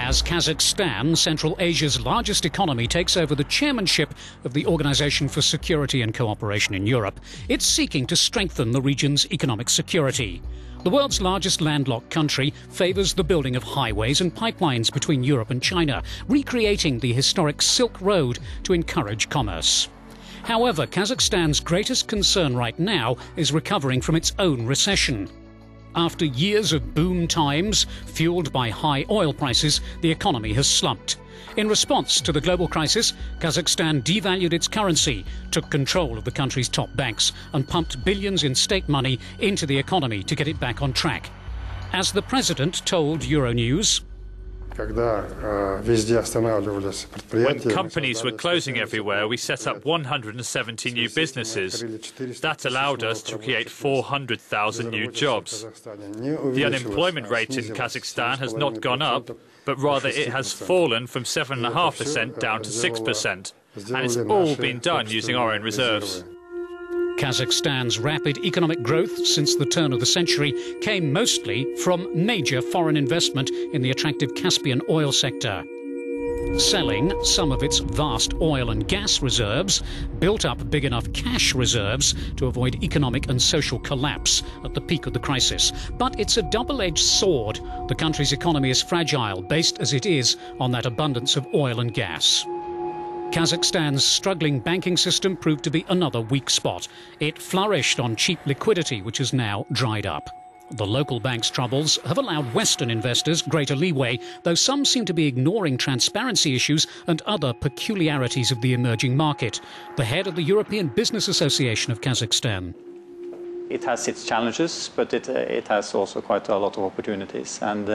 As Kazakhstan, Central Asia's largest economy, takes over the chairmanship of the Organisation for Security and Cooperation in Europe, it's seeking to strengthen the region's economic security. The world's largest landlocked country favours the building of highways and pipelines between Europe and China, recreating the historic Silk Road to encourage commerce. However, Kazakhstan's greatest concern right now is recovering from its own recession. After years of boom times, fueled by high oil prices, the economy has slumped. In response to the global crisis, Kazakhstan devalued its currency, took control of the country's top banks, and pumped billions in state money into the economy to get it back on track. As the president told Euronews, when companies were closing everywhere, we set up 170 new businesses. That allowed us to create 400,000 new jobs. The unemployment rate in Kazakhstan has not gone up, but rather it has fallen from 7.5% down to 6%. And it's all been done using our own reserves. Kazakhstan's rapid economic growth since the turn of the century came mostly from major foreign investment in the attractive Caspian oil sector. Selling some of its vast oil and gas reserves built up big enough cash reserves to avoid economic and social collapse at the peak of the crisis. But it's a double-edged sword. The country's economy is fragile, based as it is on that abundance of oil and gas. Kazakhstan's struggling banking system proved to be another weak spot. It flourished on cheap liquidity, which has now dried up. The local bank's troubles have allowed Western investors greater leeway, though some seem to be ignoring transparency issues and other peculiarities of the emerging market. The head of the European Business Association of Kazakhstan. It has its challenges, but it has also quite a lot of opportunities. And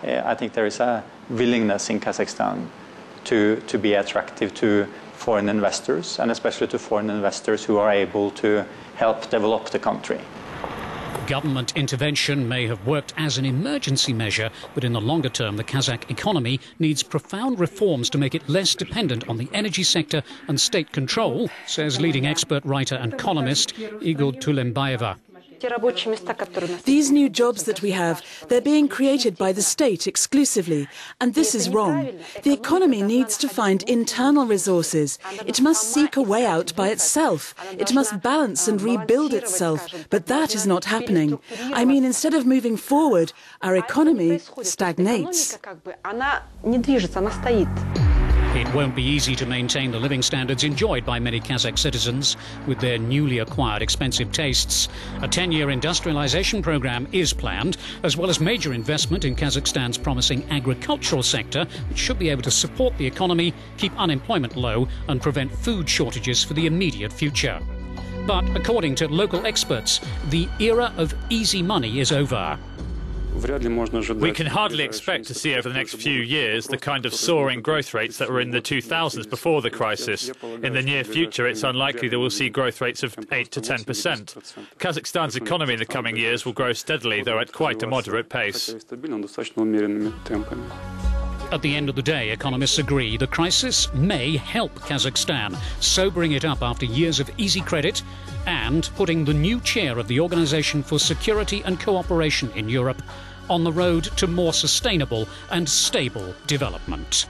I think there is a willingness in Kazakhstan to be attractive to foreign investors, and especially to foreign investors who are able to help develop the country. Government intervention may have worked as an emergency measure, but in the longer term, the Kazakh economy needs profound reforms to make it less dependent on the energy sector and state control, says leading expert, writer and columnist Igor Tulembayeva. These new jobs that we have, they're being created by the state exclusively, and this is wrong. The economy needs to find internal resources. It must seek a way out by itself. It must balance and rebuild itself, but that is not happening. I mean, instead of moving forward, our economy stagnates. It won't be easy to maintain the living standards enjoyed by many Kazakh citizens with their newly acquired expensive tastes. A 10-year industrialization program is planned, as well as major investment in Kazakhstan's promising agricultural sector, which should be able to support the economy, keep unemployment low, and prevent food shortages for the immediate future. But according to local experts, the era of easy money is over. We can hardly expect to see over the next few years the kind of soaring growth rates that were in the 2000s before the crisis. In the near future, it's unlikely that we'll see growth rates of 8 to 10%. Kazakhstan's economy in the coming years will grow steadily, though at quite a moderate pace. At the end of the day, economists agree the crisis may help Kazakhstan, sobering it up after years of easy credit and putting the new chair of the Organisation for Security and Cooperation in Europe on the road to more sustainable and stable development.